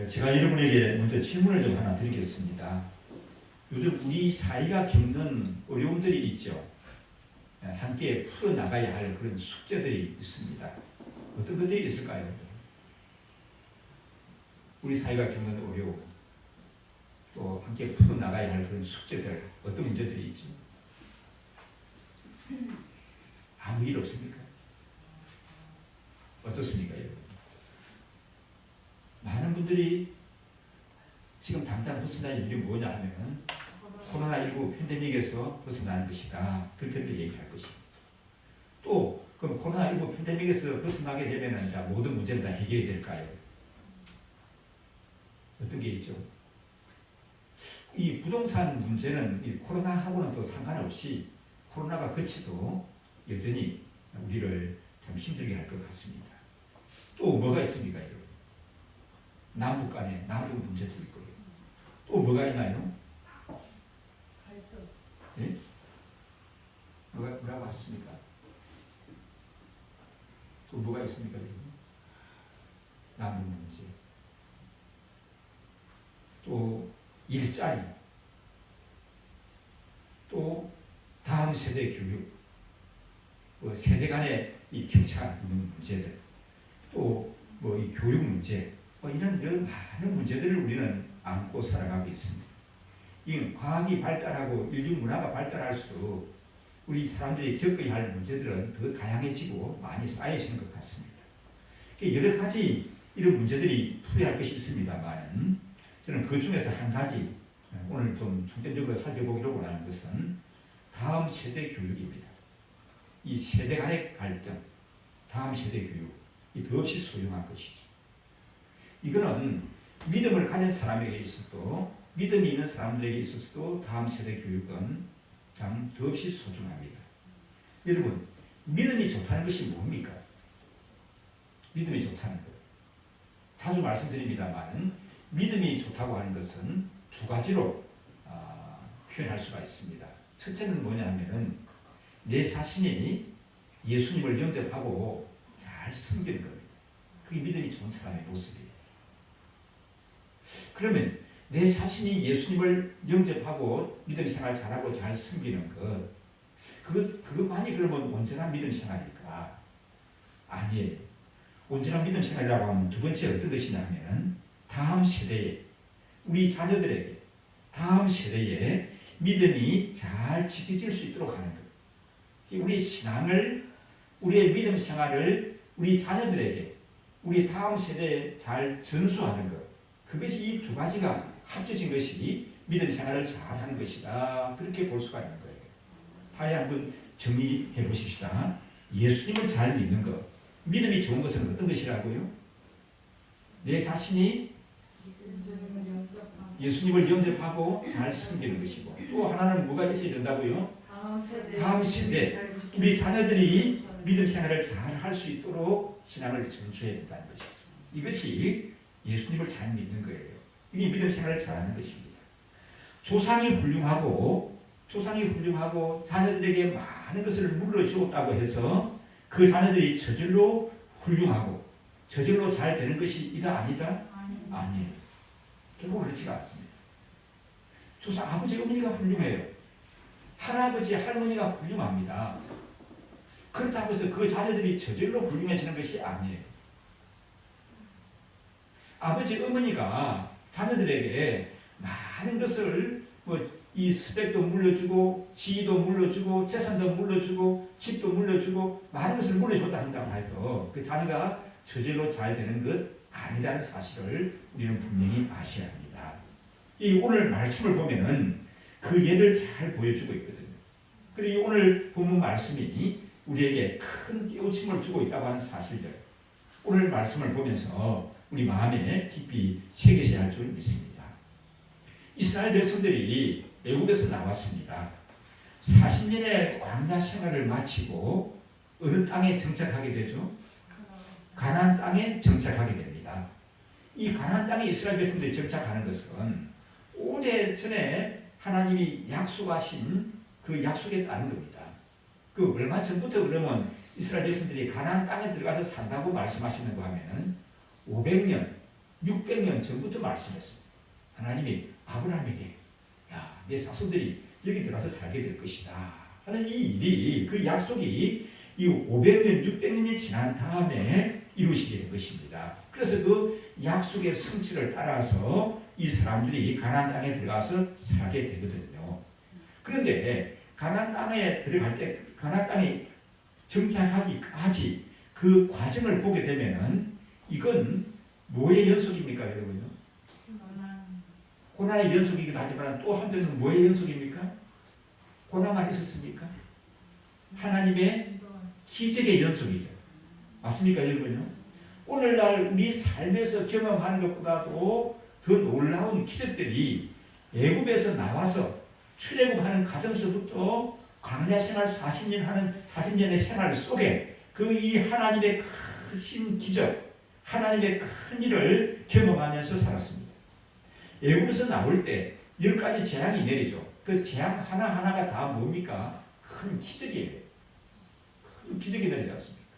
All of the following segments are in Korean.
제가 여러분에게 먼저 질문을 좀 하나 드리겠습니다. 요즘 우리 사회가 겪는 어려움들이 있죠. 함께 풀어나가야 할 그런 숙제들이 있습니다. 어떤 것들이 있을까요? 우리 사회가 겪는 어려움, 또 함께 풀어나가야 할 그런 숙제들, 어떤 문제들이 있죠? 아무 일 없습니까? 어떻습니까, 여러분? 많은 분들이 지금 당장 벗어날 일이 뭐냐 하면 코로나19 팬데믹에서 벗어나는 것이다. 그렇게 얘기할 것입니다. 또 그럼 코로나19 팬데믹에서 벗어나게 되면 이제 모든 문제는 다 해결이 될까요? 어떤 게 있죠? 이 부동산 문제는 이 코로나하고는 또 상관없이 코로나가 그치도 여전히 우리를 참 힘들게 할 것 같습니다. 또 뭐가 있습니까, 여러분? 남북 간에 남북 문제도 있고요. 또 뭐가 있나요? 예? 뭐라고 하셨습니까? 또 뭐가 있습니까, 여러분? 남북 문제. 또 일자리. 또 다음 세대 교육. 세대 간의 이 격차 있는 문제들. 또 이 교육 문제. 이런 여러 많은 문제들을 우리는 안고 살아가고 있습니다. 이 과학이 발달하고 인류 문화가 발달할수록 우리 사람들이 겪어야 할 문제들은 더 다양해지고 많이 쌓여지는 것 같습니다. 여러 가지 이런 문제들이 풀어야 할 것이 있습니다만 저는 그 중에서 한 가지 오늘 좀 중점적으로 살펴보기로 원하는 것은 다음 세대 교육입니다. 이 세대 간의 갈등, 다음 세대 교육이 더없이 소중한 것이죠. 이거는 믿음을 가진 사람에게 있어도 믿음이 있는 사람들에게 있어서도 다음 세대 교육은 참 더없이 소중합니다. 여러분, 믿음이 좋다는 것이 뭡니까? 믿음이 좋다는 것. 자주 말씀드립니다만 믿음이 좋다고 하는 것은 두 가지로 표현할 수가 있습니다. 첫째는 뭐냐면 내 자신이 예수님을 영접하고 잘 섬기는 겁니다. 그게 믿음이 좋은 사람의 모습이에요. 그러면 내 자신이 예수님을 영접하고 믿음 생활 잘하고 잘 섬기는 것, 그것만이 그러면 온전한 믿음 생활일까? 아니에요. 온전한 믿음 생활이라고 하면 두 번째 어떤 것이냐 하면 다음 세대에, 우리 자녀들에게, 다음 세대에 믿음이 잘 지켜질 수 있도록 하는 것. 우리 신앙을, 우리의 믿음 생활을 우리 자녀들에게, 우리 다음 세대에 잘 전수하는 것. 그것이 이 두 가지가 합쳐진 것이 믿음 생활을 잘하는 것이다. 그렇게 볼 수가 있는 거예요. 다시 한번 정리해 보십시다. 예수님을 잘 믿는 것. 믿음이 좋은 것은 어떤 것이라고요? 내 자신이 예수님을 영접하고 잘 섬기는 것이고, 또 하나는 뭐가 있어야 된다고요? 다음 세대, 우리 자녀들이 믿음 생활을 잘 할 수 있도록 신앙을 전수해야 된다는 것이죠. 이것이 예수님을 잘 믿는 거예요. 이게 믿음 생활을 잘하는 것입니다. 조상이 훌륭하고 자녀들에게 많은 것을 물려주었다고 해서 그 자녀들이 저절로 훌륭하고 저절로 잘 되는 것이 이다 아니다? 아니에요. 결국 그렇지가 않습니다. 조상 아버지 어머니가 훌륭해요. 할아버지 할머니가 훌륭합니다. 그렇다고 해서 그 자녀들이 저절로 훌륭해지는 것이 아니에요. 아버지 어머니가 자녀들에게 많은 것을 이 스펙도 물려주고 지위도 물려주고 재산도 물려주고 집도 물려주고 많은 것을 물려줬다 한다고 해서 그 자녀가 저절로 잘 되는 것 아니라는 사실을 우리는 분명히 아셔야 합니다. 이 오늘 말씀을 보면은 그 예를 잘 보여주고 있거든요. 그리고 이 오늘 본문 말씀이 우리에게 큰 깨우침을 주고 있다고 하는 사실들, 오늘 말씀을 보면서 우리 마음에 깊이 새기셔야 할 줄 믿습니다. 이스라엘 백성들이 애굽에서 나왔습니다. 40년의 광야 생활을 마치고 어느 땅에 정착하게 되죠? 가나안 땅에 정착하게 됩니다. 이 가나안 땅에 이스라엘 백성들이 정착하는 것은 오래전에 하나님이 약속하신 그 약속에 따른 겁니다. 그 얼마 전부터 그러면 이스라엘 백성들이 가나안 땅에 들어가서 산다고 말씀하시는 거 하면은 500년, 600년 전부터 말씀했습니다. 하나님이 아브라함에게 야, 내 자손들이 여기 들어가서 살게 될 것이다 하는 이 일이, 그 약속이 이 500년, 600년이 지난 다음에 이루어지게 된 것입니다. 그래서 그 약속의 성취를 따라서 이 사람들이 가나안 땅에 들어가서 살게 되거든요. 그런데 가나안 땅에 들어갈 때, 가나안 땅에 정착하기까지 그 과정을 보게 되면은 이건 뭐의 연속입니까, 여러분요? 고난의 연속이긴 하지만 또 한편은 뭐의 연속입니까? 고난만 있었습니까? 하나님의 기적의 연속이죠. 맞습니까, 여러분요? 오늘날 우리 삶에서 경험하는 것보다도 더 놀라운 기적들이 애굽에서 나와서 출애굽하는 과정서부터 광야 생활 40년의 생활 속에 그 이 하나님의 크신 기적, 하나님의 큰 일을 경험하면서 살았습니다. 애굽에서 나올 때 10가지 재앙이 내리죠. 그 재앙 하나하나가 다 뭡니까? 큰 기적이에요. 큰 기적이 내리지 않습니까?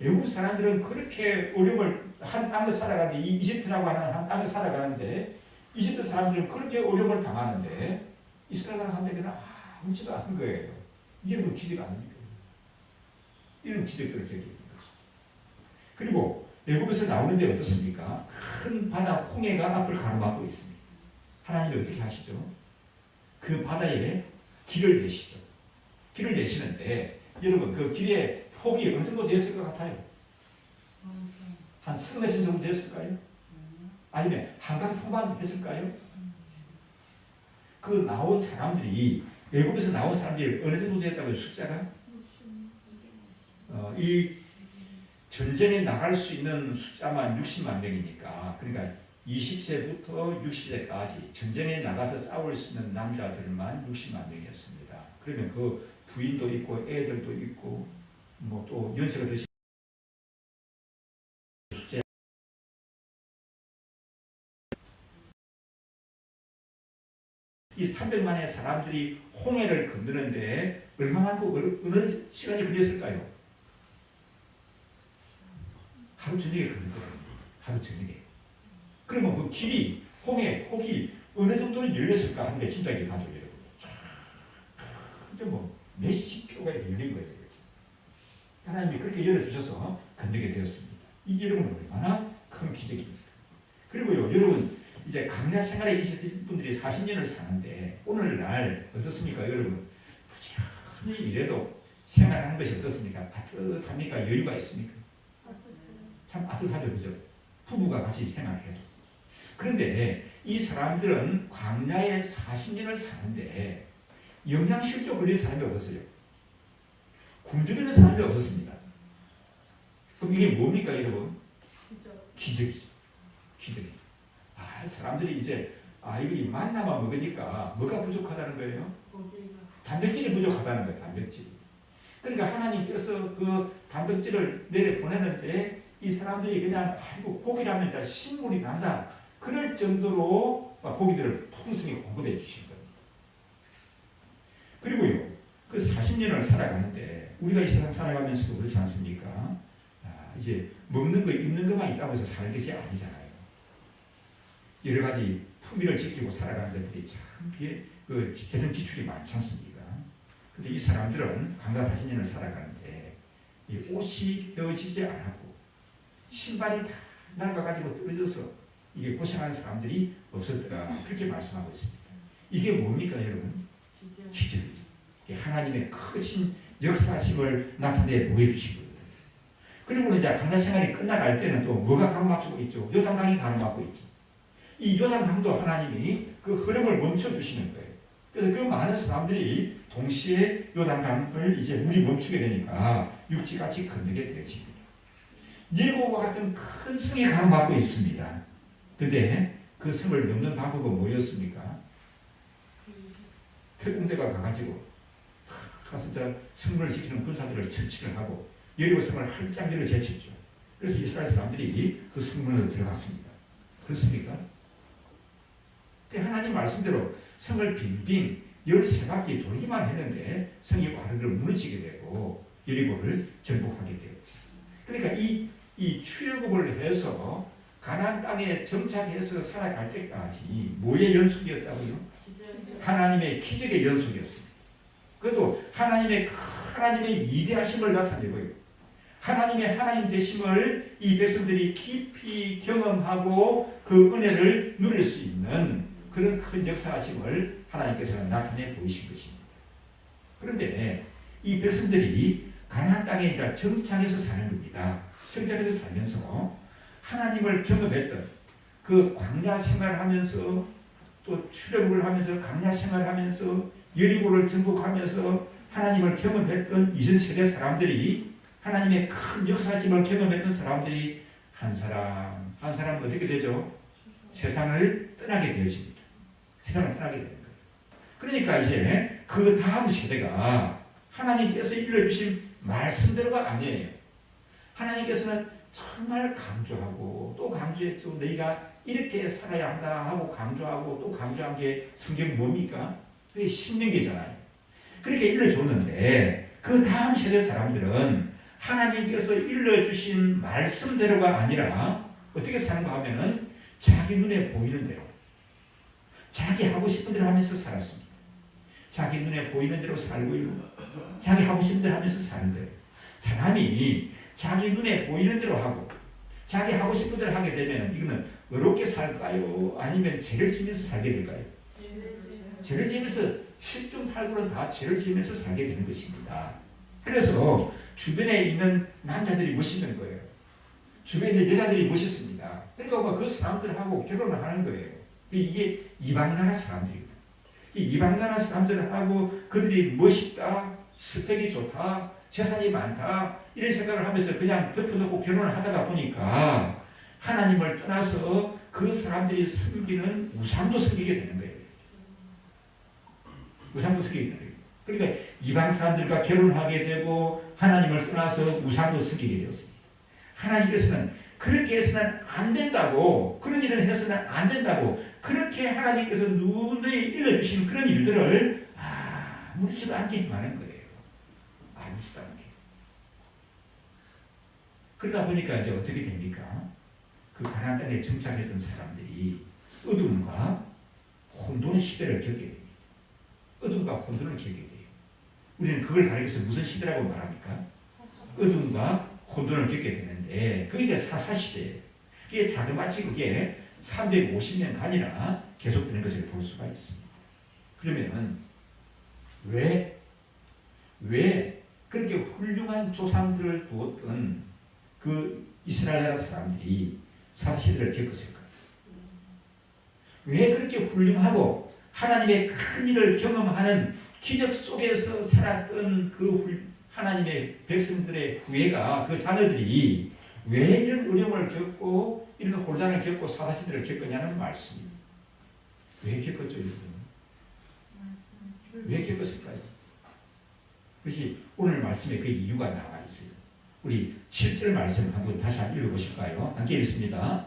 애굽 사람들은 그렇게 어려움을 한 땅에 살아가는데, 이집트라고 하는 한 땅에 살아가는데, 이집트 사람들은 그렇게 어려움을 당하는데 이스라엘 사람들에게는 아무지도 않은 거예요. 이게 뭐 기적 아닙니까? 이런 기적들을 겪게 된 거죠. 그리고 애굽에서 나오는데 어떻습니까? 큰 바다 홍해가 앞을 가로막고 있습니다. 하나님이 어떻게 하시죠? 그 바다에 길을 내시죠. 길을 내시는데 여러분 그 길의 폭이 어느 정도 되었을 것 같아요? 한 서너 진 정도 되었을까요? 아니면 한강포만 했을까요? 그 나온 사람들이, 애굽에서 나온 사람들이 어느 정도 되었다고요? 숫자가? 이 전쟁에 나갈 수 있는 숫자만 60만 명이니까, 그러니까 20세부터 60세까지 전쟁에 나가서 싸울 수 있는 남자들만 60만 명이었습니다. 그러면 그 부인도 있고 애들도 있고 뭐 또 연세가 드신 숫자, 이 300만의 사람들이 홍해를 건너는데 얼마만큼 어느 시간이 걸렸을까요? 하루 저녁에 건너거든요. 하루 저녁에. 그러면 그 길이, 홍해 폭이 어느 정도로 열렸을까 하는 게 진짜 이게 가죠, 여러분. 근데 뭐 몇십 킬로가 열린 거예요. 하나님이 그렇게 열어주셔서 건너게 되었습니다. 이게 여러분 얼마나 큰 기적입니까? 그리고요, 여러분 이제 강야 생활에 있으신 분들이 40년을 사는데 오늘날 어떻습니까, 여러분? 부지런히 일해도 생활하는 것이 어떻습니까? 따뜻합니까? 여유가 있습니까? 참 따뜻하죠, 그죠? 부부가 같이 생활해도. 그런데 이 사람들은 광야에 40년을 사는데 영양실조 걸린 사람이 없었어요. 굶주리는 사람이 없었습니다. 그럼 이게 뭡니까, 여러분? 기적이죠. 기적이. 사람들이 이제 이거 만나만 먹으니까 뭐가 부족하다는 거예요? 단백질이 부족하다는 거예요. 단백질. 그러니까 하나님께서 그 단백질을 내려 보내는데 이 사람들이 그냥 고기라면 신물이 난다. 그럴 정도로 고기들을 풍성히 공급해 주신 겁니다. 그리고요, 그 40년을 살아가는데 우리가 이 세상 살아가면서도 그렇지 않습니까? 이제 먹는 거, 입는 것만 있다고 해서 사는 것이 아니잖아요. 여러 가지 품위를 지키고 살아가는 것들이 참 그 재정 지출이 많지 않습니까? 근데 이 사람들은 강가 40년을 살아가는데 이 옷이 헤어지지 않았고 신발이 다 낡아가지고 떨어져서 이게 고생하는 사람들이 없었더라. 그렇게 말씀하고 있습니다. 이게 뭡니까, 여러분? 기적이죠. 하나님의 크신 역사심을 나타내 보여주신 거거든요. 그리고 이제 강가 생활이 끝나갈 때는 또 뭐가 가로막히고 있죠? 요단강이 가로막고 있죠. 이 요단강도 하나님이 그 흐름을 멈춰주시는 거예요. 그래서 그 많은 사람들이 동시에 요단강을 이제 물이 멈추게 되니까 육지같이 건너게 되어집니다. 니르고와 같은 큰 성이 가로막고 있습니다. 근데 그 성을 넘는 방법은 뭐였습니까? 특공대가 가가지고 가서 성문을 지키는 군사들을 처치를 하고 여리고 성을 활짝 열어 제쳤죠. 그래서 이스라엘 사람들이 그 성문으로 들어갔습니다. 그렇습니까? 하나님 말씀대로 성을 빙빙 13바퀴 돌기만 했는데 성이 와르르 무너지게 되고 여리고를 정복하게 되었죠. 그러니까 이 출애굽을 해서 가나안 땅에 정착해서 살아갈 때까지 뭐의 연속이었다고요? 하나님의 기적의 연속이었습니다. 그것도 하나님의 위대하심을 나타내고요. 하나님의 하나님 되심을 이 백성들이 깊이 경험하고 그 은혜를 누릴 수 있는 그런 큰 역사하심을 하나님께서 나타내 보이신 것입니다. 그런데 이 백성들이 가나안 땅에 이제 정착해서 사는 겁니다. 정착해서 살면서 하나님을 경험했던 그 광야 생활하면서 또 출애굽을 하면서 광야 생활하면서 여리고를 정복하면서 하나님을 경험했던 이전 세대 사람들이 하나님의 큰 역사심을 경험했던 사람들이 한 사람 한 사람 어떻게 되죠? 세상을 떠나게 되어집니다. 세상을 떠나게 되는 거예요. 그러니까 이제 그 다음 세대가 하나님께서 일러주신 말씀대로가 아니에요. 하나님께서는 정말 강조하고 또 강조했죠. 너희가 이렇게 살아야 한다 하고 강조하고 또 강조한 게 성경 뭡니까? 그게 신명기잖아요. 그렇게 일러줬는데 그 다음 세대 사람들은 하나님께서 일러주신 말씀대로가 아니라 어떻게 사는가 하면은 자기 눈에 보이는 대로 자기 하고 싶은 대로 하면서 살았습니다. 자기 눈에 보이는 대로 살고요. 자기 하고 싶은 대로 하면서 사는 거예요. 사람이 자기 눈에 보이는 대로 하고 자기 하고 싶은 대로 하게 되면 이거는 어렵게 살까요? 아니면 죄를 지면서 살게 될까요? 죄를 지면서 10중 8구는 다 죄를 지면서 살게 되는 것입니다. 그래서 주변에 있는 남자들이 멋있는 거예요. 주변에 있는 여자들이 멋있습니다. 그러니까 그 사람들하고 결혼을 하는 거예요. 이게 이방 나라 사람들입니다. 이방 나라 사람들하고 그들이 멋있다, 스펙이 좋다, 재산이 많다 이런 생각을 하면서 그냥 덮어놓고 결혼을 하다가 보니까 하나님을 떠나서 그 사람들이 섬기는 우상도 섬기게 되는 거예요. 우상도 섬기게 되는 거예요. 그러니까 이방 사람들과 결혼하게 되고 하나님을 떠나서 우상도 섬기게 되었습니다. 하나님께서는 그렇게 해서는 안 된다고, 그런 일을 해서는 안 된다고 그렇게 하나님께서 눈에 일러주신 그런 일들을 아무렇지도 않게 많은 거예요. 아무렇지도 않게. 그러다 보니까 이제 어떻게 됩니까? 그 가나안 땅에 정착했던 사람들이 어둠과 혼돈의 시대를 겪게 됩니다. 어둠과 혼돈을 겪게 돼요. 우리는 그걸 가리켜서 무슨 시대라고 말합니까? 어둠과 혼돈을 겪게 되는데 그게 이제 사사시대예요. 그게 자그마치 그게 350년간이나 계속되는 것을 볼 수가 있습니다. 그러면 왜 그렇게 훌륭한 조상들을 두었던 그 이스라엘 나라 사람들이 사사시대를 겪었을까요? 왜 그렇게 훌륭하고 하나님의 큰 일을 경험하는 기적 속에서 살았던 그 하나님의 백성들의 후예가 그 자녀들이 왜 이런 어려움을 겪고 이런 혼란을 겪고 사사시대를 겪었냐는 말씀입니다. 왜 겪었죠? 왜 겪었을까요? 그것이 오늘 말씀에 그 이유가 나와 있어요. 우리 7절 말씀 한번 다시 한번 읽어보실까요? 함께 읽습니다.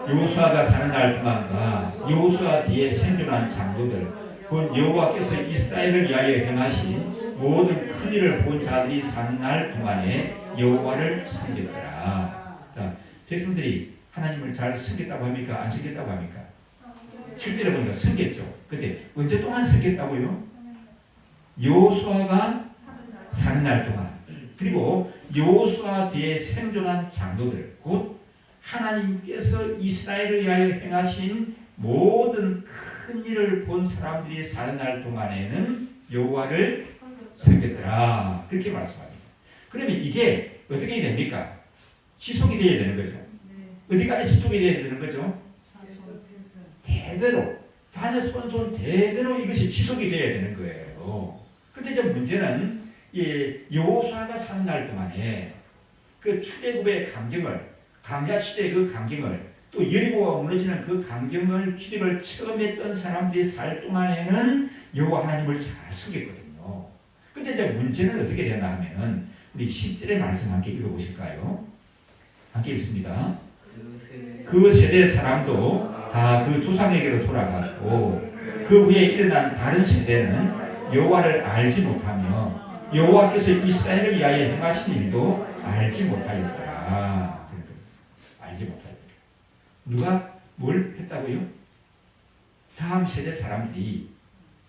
여호수아가 사는 날 동안과 여호수아 뒤에 생존한 장로들 곧 여호와께서 이스라엘을 위하여 행하신 모든 큰 일을 본 자들이 사는 날 동안에 여호와를 섬겼더라. 자, 백성들이 하나님을 잘 섬겼다고 합니까? 안 섬겼다고 합니까? 실제로 보니까 섬겼죠. 근데 언제 동안 섬겼다고요? 여호수아가 사는 날 동안. 그리고 여호수아 뒤에 생존한 장로들 곧 하나님께서 이스라엘을 위하여 행하신 모든 큰 일을 본 사람들이 사는 날 동안에는 여호와를 섬겼더라. 그렇게 말씀합니다. 그러면 이게 어떻게 됩니까? 지속이 되어야 되는 거죠. 어디까지 지속이 되어야 되는 거죠? 대대로 자녀 손손 대대로 이것이 지속이 되어야 되는 거예요. 그런데 이제 문제는 여호수아가 사는 날 동안에 그 출애굽의 감경을 광야 시대의 그 광경을 또 여리고가 무너지는 그 광경을 기적을 체험했던 사람들이 살 동안에는 여호와 하나님을 잘 섬겼거든요. 근데 이제 문제는 어떻게 되나 하면은 우리 10절의 말씀 함께 읽어보실까요? 함께 읽습니다. 그 세대 사람도 다 그 조상에게로 돌아갔고 그 후에 일어난 다른 세대는 여호와를 알지 못하며 여호와께서 이스라엘을 위하여 행하신 일도 알지 못하였더라. 알지 누가 뭘 했다고요? 다음 세대 사람들이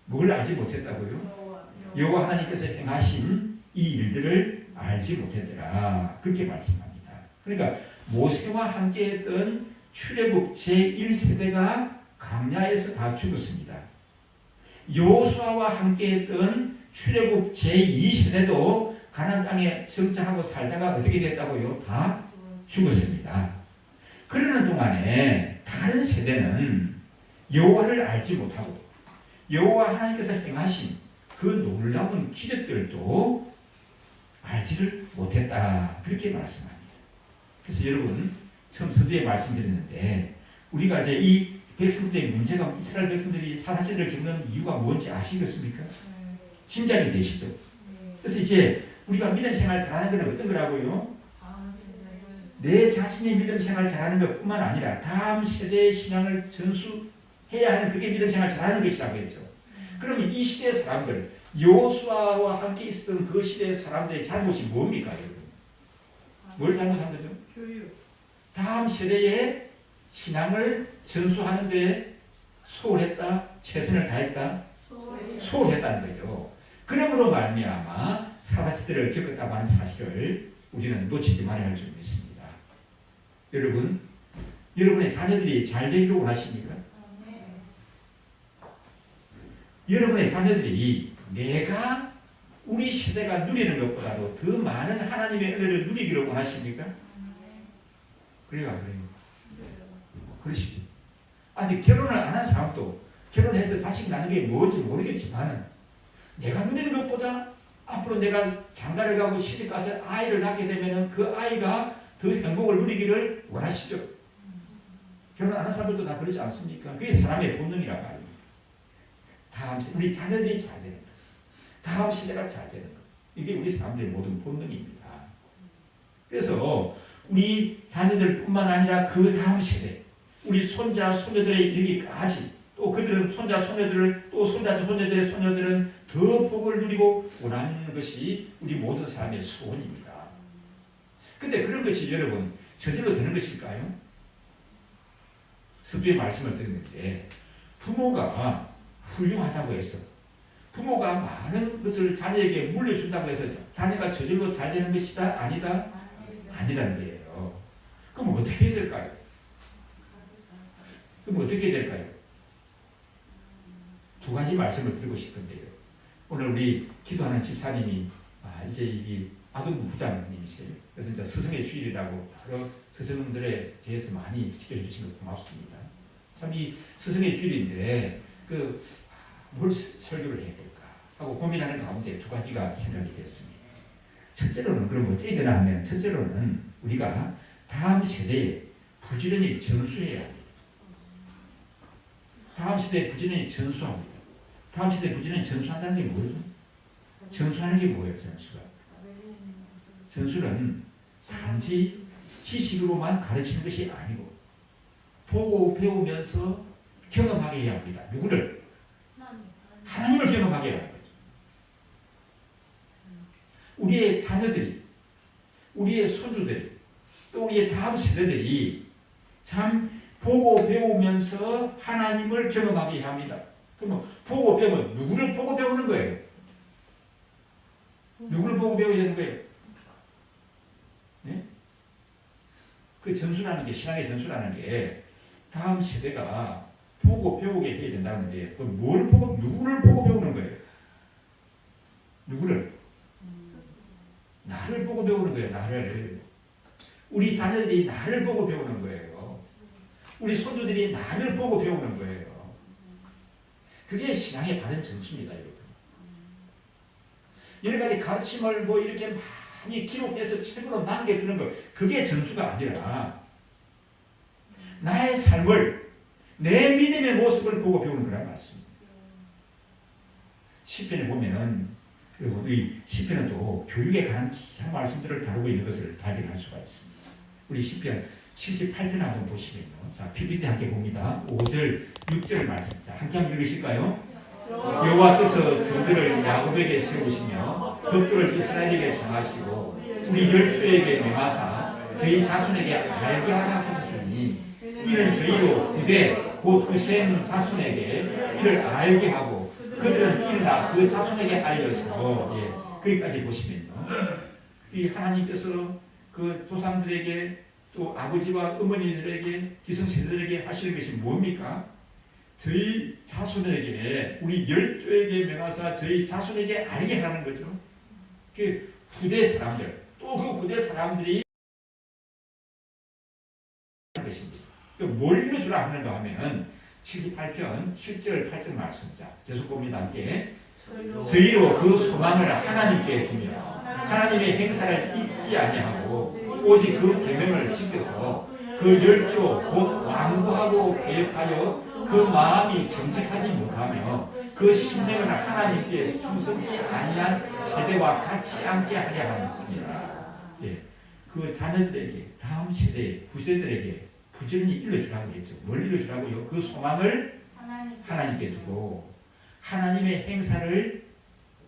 뭘 알지 못했다고요? 여호와 하나님께서 행하신 이 일들을 알지 못했더라. 그렇게 말씀합니다. 그러니까 모세와 함께했던 출애굽 제1세대가 광야에서 다 죽었습니다. 여호수아와 함께했던 출애굽 제2세대도 가나안 땅에 정착하고 살다가 어떻게 됐다고요? 다 죽었습니다. 그러는 동안에 다른 세대는 여호와를 알지 못하고 여호와 하나님께서 행하신 그 놀라운 기적들도 알지를 못했다. 그렇게 말씀합니다. 그래서 여러분 처음 서두에 말씀드렸는데 우리가 이제 이 백성들의 문제가 이스라엘 백성들이 사사시대를 겪는 이유가 뭔지 아시겠습니까? 짐작이 되시죠? 그래서 이제 우리가 믿음 생활 잘하는 건 어떤 거라고요? 내 자신의 믿음 생활 잘하는 것뿐만 아니라 다음 세대의 신앙을 전수해야 하는 그게 믿음 생활 잘하는 것이라고 했죠. 그러면 이 시대 사람들, 여호수아와 함께 있었던 그 시대의 사람들의 잘못이 뭡니까, 여러분? 뭘 잘못한 거죠? 교육. 다음 세대의 신앙을 전수하는데 소홀했다, 최선을 다했다, 소홀했다는 거죠. 그러므로 말미암아 사사시대를 겪었다고 하는 사실을 우리는 놓치지 말아야 할 줄 믿습니다. 여러분, 여러분의 자녀들이 잘 되기를 원하십니까? 여러분의 자녀들이 내가 우리 세대가 누리는 것보다도 더 많은 하나님의 은혜를 누리기를 원하십니까? 그래요, 안 그래요? 그러시죠. 아직 결혼을 안 한 사람도 결혼해서 자식 낳는 게 뭔지 모르겠지만 내가 누리는 것보다 앞으로 내가 장가를 가고 시집 가서 아이를 낳게 되면 그 아이가 더 행복을 누리기를 원하시죠. 결혼 안 한 사람들도 다 그러지 않습니까? 그게 사람의 본능이란 말입니다. 다음 세대, 우리 자녀들이 잘 되는 것, 다음 시대가 잘 되는 것, 이게 우리 사람들의 모든 본능입니다. 그래서 우리 자녀들뿐만 아니라 그 다음 세대, 우리 손자, 손녀들에 이르기까지 또 그들은 손자, 손녀들을 또 손자, 손녀들의 손녀들은 더 복을 누리고 원하는 것이 우리 모든 사람의 소원입니다. 근데 그런 것이 여러분 저절로 되는 것일까요? 서두에 말씀을 드렸는데 부모가 훌륭하다고 해서 부모가 많은 것을 자녀에게 물려준다고 해서 자녀가 저절로 잘 되는 것이다? 아니다? 아니라는 거예요. 그럼 어떻게 해야 될까요? 그럼 어떻게 해야 될까요? 두 가지 말씀을 드리고 싶은데요. 오늘 우리 기도하는 집사님이 이제 이 아동부 부장님이세요. 그래서 이제 스승의 주일이라고 여러 스승들에 대해서 많이 지켜해 주신 것 고맙습니다. 참 이 스승의 주일인데 뭘 설교를 해야 될까 하고 고민하는 가운데 두 가지가 생각이 됐습니다. 첫째로는 그럼 어떻게 되나 하면 첫째로는 우리가 다음 세대에 부지런히 전수해야 합니다. 다음 세대에 부지런히 전수합니다. 다음 세대에 부지런히 전수한다는 게 뭐죠? 전수하는 게 뭐예요? 전수는 단지 지식으로만 가르치는 것이 아니고 보고 배우면서 경험하게 해야 합니다. 누구를? 하나님을 경험하게 해야 합니다. 우리의 자녀들이, 우리의 손주들이, 또 우리의 다음 세대들이 참 보고 배우면서 하나님을 경험하게 해야 합니다. 그러면 보고 배우면 누구를 보고 배우는 거예요? 누구를 보고 배워야 되는 거예요? 네? 그 전수라는 게, 신앙의 전수라는 게 다음 세대가 보고 배우게 해야 된다는데 뭘 보고, 누구를 보고 배우는 거예요? 누구를? 나를 보고 배우는 거예요. 나를. 우리 자녀들이 나를 보고 배우는 거예요. 우리 손주들이 나를 보고 배우는 거예요. 그게 신앙의 바른 전수입니다. 여러분. 여러 가지 가르침을 이렇게 많이 기록해서 책으로 남겨두는 것, 그게 전수가 아니라 나의 삶을, 내 믿음의 모습을 보고 배우는 거란 말씀입니다. 시편에 보면은, 그리고 이 시편은 또 교육에 관한 기한 말씀들을 다루고 있는 것을 발견할 수가 있습니다. 우리 시편 78편 한번 보시면요. 자, PPT 함께 봅니다. 5절, 6절 말씀. 자, 함께 한번 읽으실까요? 여호와께서 저들을 야곱에게 세우시며 벽돌을 이스라엘에게 정하시고 우리 열조에게 명하사 저희 자손에게 알게 하라 하셨으니 이는 저희로 후대 곧 후셈 자손에게 이를 알게 하고 그들은 일어나 그 자손에게 알려서 거기까지 보시면요. 이 하나님께서 그 조상들에게 또 아버지와 어머니들에게 기성세대들에게 하시는 것이 뭡니까? 저희 자손에게 우리 열조에게 명하사 저희 자손에게 알게 하는 거죠. 그 후대 사람들 또 그 후대 사람들이 것입니다. 뭘 이루어주라 하는가 하면 78편 7절 8절 말씀입니다. 계속 봅니다. 함께 저희로 그 소망을 하나님께 주며 하나님의 행사를 잊지 아니하고 오직 그 계명을 지켜서 그 열조 곧 완고하고 배역하여 그 마음이 정직하지 못하며 그 심령을 하나님께 충성치 아니한 세대와 같이 함께 하려 합니다. 그 자녀들에게 다음 세대 후세들에게 부지런히 일러주라고 했죠. 뭘 일러주라고요? 그 소망을 하나님께 두고 하나님의 행사를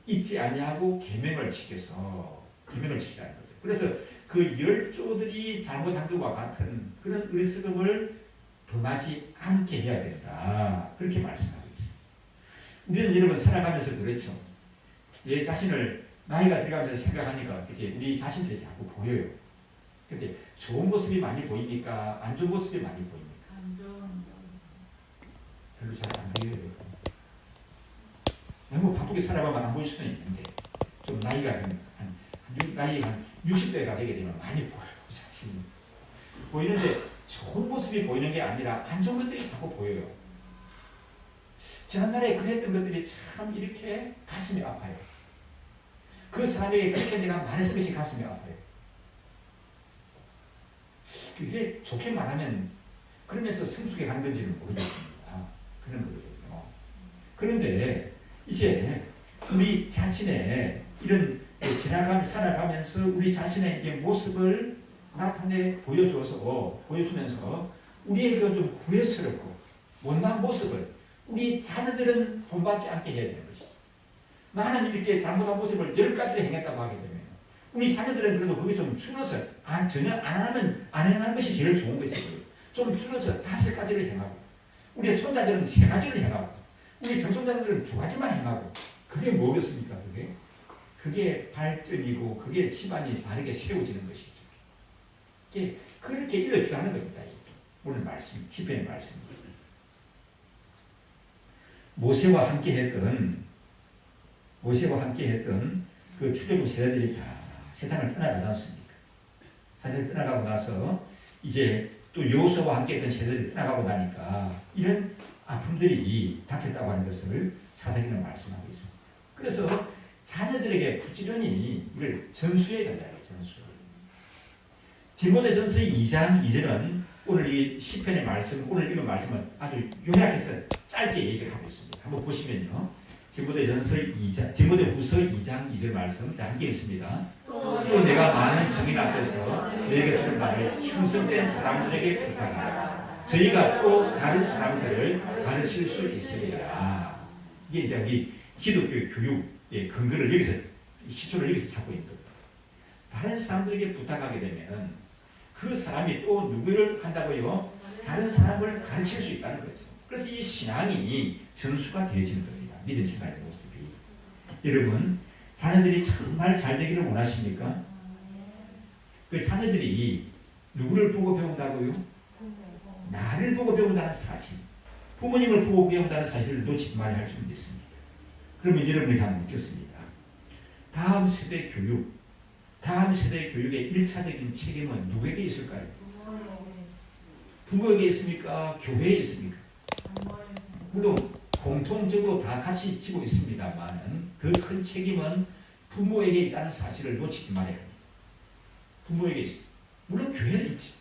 잊지 아니하고 계명을 지켜서 계명을 지키라는 거죠. 그래서 그 열조들이 잘못한 것과 같은 그런 어리석음을 범하지 않게 해야 된다. 그렇게 말씀하고 있습니다. 우리는 여러분 살아가면서 그렇죠. 내 자신을 나이가 들어가면서 생각하니까 어떻게 우리 자신들이 자꾸 보여요. 근데 좋은 모습이 많이 보입니까? 안 좋은 모습이 많이 보입니까? 별로 잘 안 보여요. 너무 바쁘게 살아가면 안 보일 수는 있는데 좀 나이가 한 60대가 되게 되면 많이 보여요. 자신이 보이는데 좋은 모습이 보이는 게 아니라 안 좋은 것들이 자꾸 보여요. 지난날에 그랬던 것들이 참 이렇게 가슴이 아파요. 그 사람에게 그렇게 내가 말했던 것이 가슴이 아파요. 그게 좋게 말하면 그러면서 성숙해 가는 건지는 모르겠습니다. 그런 거거든요. 그런데 이제 우리 자신의 이런 살아가면서 우리 자신의 모습을 나타내 보여주면서 우리의 그 좀 후회스럽고 못난 모습을 우리 자녀들은 본받지 않게 해야 되는 것이죠. 나는 이렇게 잘못한 모습을 10가지를 행했다고 하게 되면 우리 자녀들은 그래도 그게 좀 줄여서 전혀 안 행하는 것이 제일 좋은 것이고요. 좀 줄여서 5가지를 행하고 우리 손자들은 3가지를 행하고 우리 정손자들은 2가지만 행하고 그게 뭐겠습니까? 그게 발전이고 그게 집안이 바르게 세워지는 것이죠. 그렇게 일러주라는 겁니다. 오늘 말씀, 시편의 말씀입니다. 모세와 함께 했던 그 출애굽 세대들이 다 세상을 떠나가지 않습니까? 사실 떠나가고 나서 이제 또 여호수아와 함께 했던 세대들이 떠나가고 나니까 이런 아픔들이 닥쳤다고 하는 것을 사사기는 말씀하고 있습니다. 그래서 자녀들에게 부지런히 이걸 전수해야 된다. 전수. 디모데전서 2장 2절은 오늘 이 시편의 말씀, 오늘 읽은 말씀은 아주 요약해서 짧게 얘기를 하고 있습니다. 한번 보시면요. 디모데후서 2장 2절 말씀 자 함께 읽습니다. 또 내가 많은 증인 앞에서 너에게 주는 말을 충성된 사람들에게 부탁하라. 저희가 또 다른 사람들을 가르칠 수 있으리라. 이게 이제 우리 기독교 교육의 근거를 여기서 시초를 여기서 찾고 있는 겁니다. 다른 사람들에게 부탁하게 되면 그 사람이 또 누구를 한다고요? 다른 사람을 가르칠 수 있다는 거죠. 그래서 이 신앙이 전수가 되어지는 겁니다. 믿음 생활의 모습이. 여러분, 자녀들이 정말 잘 되기를 원하십니까? 그 자녀들이 누구를 보고 배운다고요? 나를 보고 배운다는 사실, 부모님을 보고 배운다는 사실을 놓치지 말아야 할 줄 믿습니다. 그러면 여러분에게 한번 묻겠습니다. 다음 세대 교육의 1차적인 책임은 누구에게 있을까요? 부모에게 있습니까? 교회에 있습니까? 물론 공통적으로 다 같이 지고 있습니다만 그 큰 책임은 부모에게 있다는 사실을 놓치지 말아야 합니다. 부모에게 있습니다. 물론 교회는 있죠.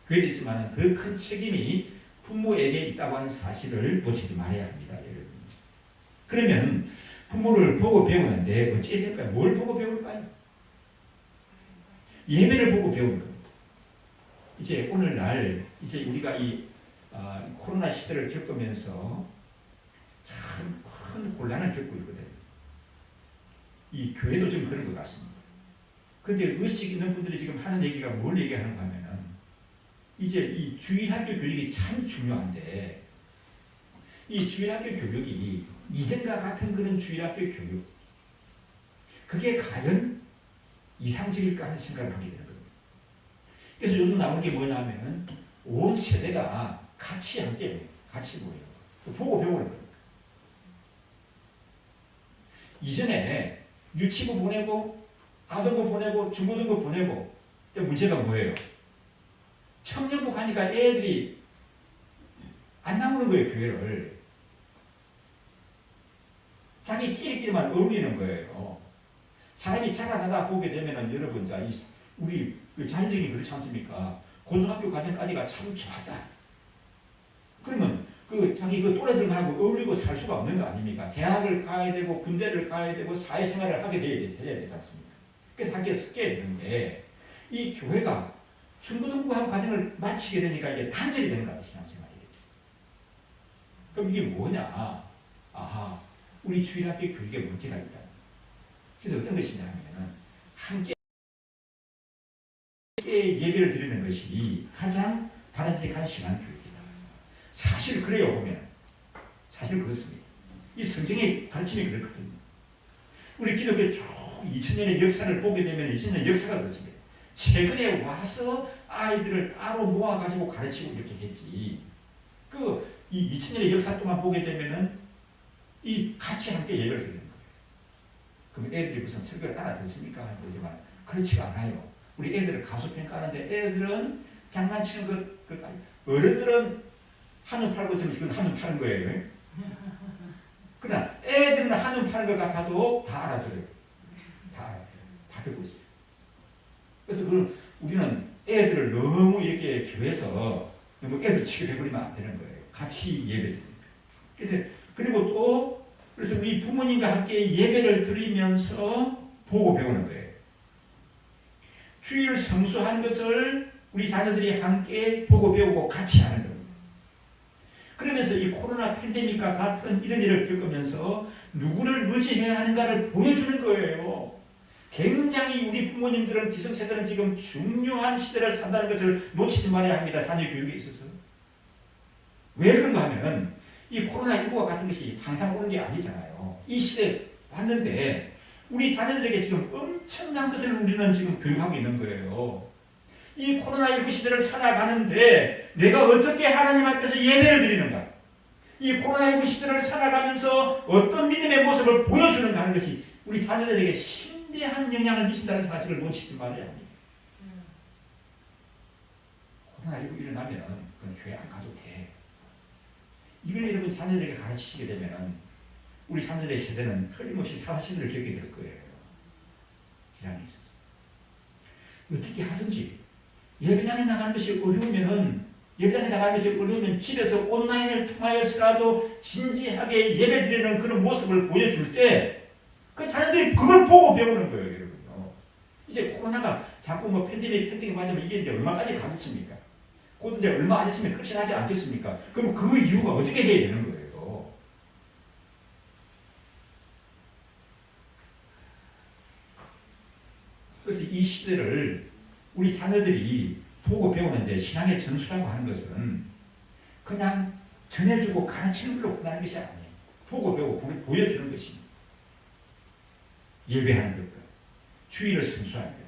교회는 있지만 그 큰 책임이 부모에게 있다고 하는 사실을 놓치지 말아야 합니다. 여러분. 그러면 부모를 보고 배우는데 어찌 해야 될까요? 뭘 보고 배울까요? 예배를 보고 배우는 겁니다. 이제 오늘날 이제 우리가 이 코로나 시대를 겪으면서 참 큰 혼란을 겪고 있거든요. 이 교회도 좀 그런 것 같습니다. 그런데 의식 있는 분들이 지금 하는 얘기가 뭘 얘기하는가 하면은 이제 이 주일학교 교육이 참 중요한데 이 주일학교 교육이 이전과 같은 그런 주일학교 교육 그게 과연 이상적일까 하는 생각을 하게 되는 겁니다. 그래서 요즘 나오는 게 뭐냐면 온 세대가 같이 함께 같이 모여요. 보고 배우는 거예요. 이전에 유치부 보내고 아동부 보내고 중고등부 보내고 문제가 뭐예요? 청년부 가니까 애들이 안 나오는 거예요. 교회를. 자기끼리끼리만 어울리는 거예요. 사람이 자라나다 보게 되면은 여러분 자 우리 자연적인 그렇지 않습니까? 고등학교 과정까지가 참 좋았다. 그러면 자기 또래들만 하고 어울리고 살 수가 없는 거 아닙니까? 대학을 가야 되고 군대를 가야 되고 사회생활을 하게 돼야 되지 않습니까? 그래서 함께 섞여야 되는데 이 교회가 중고등부한 과정을 마치게 되니까 이게 단절이 되는 거야. 신앙생활이겠죠. 그럼 이게 뭐냐? 아하, 우리 주일학교 교육에 문제가 있다. 그래서 어떤 것이냐 하면 함께 예배를 드리는 것이 가장 바람직한 신앙 교육이다. 사실 그래요. 보면 사실 그렇습니다. 이 성경의 가르침이 그렇거든요. 우리 기독교 쭉 2000년의 역사를 보게 되면 2000년 역사가 그렇습니다. 최근에 와서 아이들을 따로 모아가지고 가르치고 이렇게 했지. 이 2000년의 역사 동안 보게 되면은 이 같이 함께 예배를 드리는 거예요. 그럼 애들이 무슨 설교를 알아듣습니까? 그러지만 그렇지가 않아요. 우리 애들을 가수평가하는데 애들은 장난치는 것까지 어른들은 한눈 팔고 저는 이건 한눈 파는 거예요. 그러나 애들은 한눈 파는 것 같아도 다 알아들어요. 다 듣고 있어요. 그래서 우리는 애들을 너무 이렇게 교회에서 너무 애들 치게 해버리면 안 되는 거예요. 같이 예배를 드립니다. 그리고 그래서 우리 부모님과 함께 예배를 드리면서 보고 배우는 거예요. 주일 성수하는 것을 우리 자녀들이 함께 보고 배우고 같이 하는 겁니다. 그러면서 이 코로나 팬데믹과 같은 이런 일을 겪으면서 누구를 의지해야 하는가를 보여주는 거예요. 굉장히 우리 부모님들은 기성세대는 지금 중요한 시대를 산다는 것을 놓치지 말아야 합니다. 자녀 교육에 있어서. 왜 그런가 하면 이 코로나19와 같은 것이 항상 오는 게 아니잖아요. 이 시대에 왔는데 우리 자녀들에게 지금 엄청난 것을 우리는 지금 교육하고 있는 거예요. 이 코로나19 시대를 살아가는데 내가 어떻게 하나님 앞에서 예배를 드리는가? 이 코로나19 시대를 살아가면서 어떤 믿음의 모습을 보여주는가 하는 것이 우리 자녀들에게 심대한 영향을 미친다는 사실을 놓치지 말아야 합니다. 코로나19 일어나면 그건 교회 안 가도 돼. 이걸 여러분 자녀들에게 가르치시게 되면 우리 자녀들의 세대는 틀림없이 사실을 겪게 될 거예요. 기량이 있어서. 어떻게 하든지 예배당에 나가는 것이 어려우면 집에서 온라인을 통하여서라도 진지하게 예배드리는 그런 모습을 보여줄 때 그 자녀들이 그걸 보고 배우는 거예요, 여러분요. 이제 코로나가 자꾸 팬데믹 맞으면 이게 이제 얼마까지 가겠습니까? 곧 이제 얼마 안 있으면 끝이 나지 않겠습니까? 그럼 그 이유가 어떻게 돼야 되는 거예요? 그래서 이 시대를 우리 자녀들이 보고 배우는데 신앙의 전수라고 하는 것은 그냥 전해주고 가르치는 걸로 끝나는 것이 아니에요. 보고 배우고 보여주는 것입니다. 예배하는 것과 주의를 성수하는 것.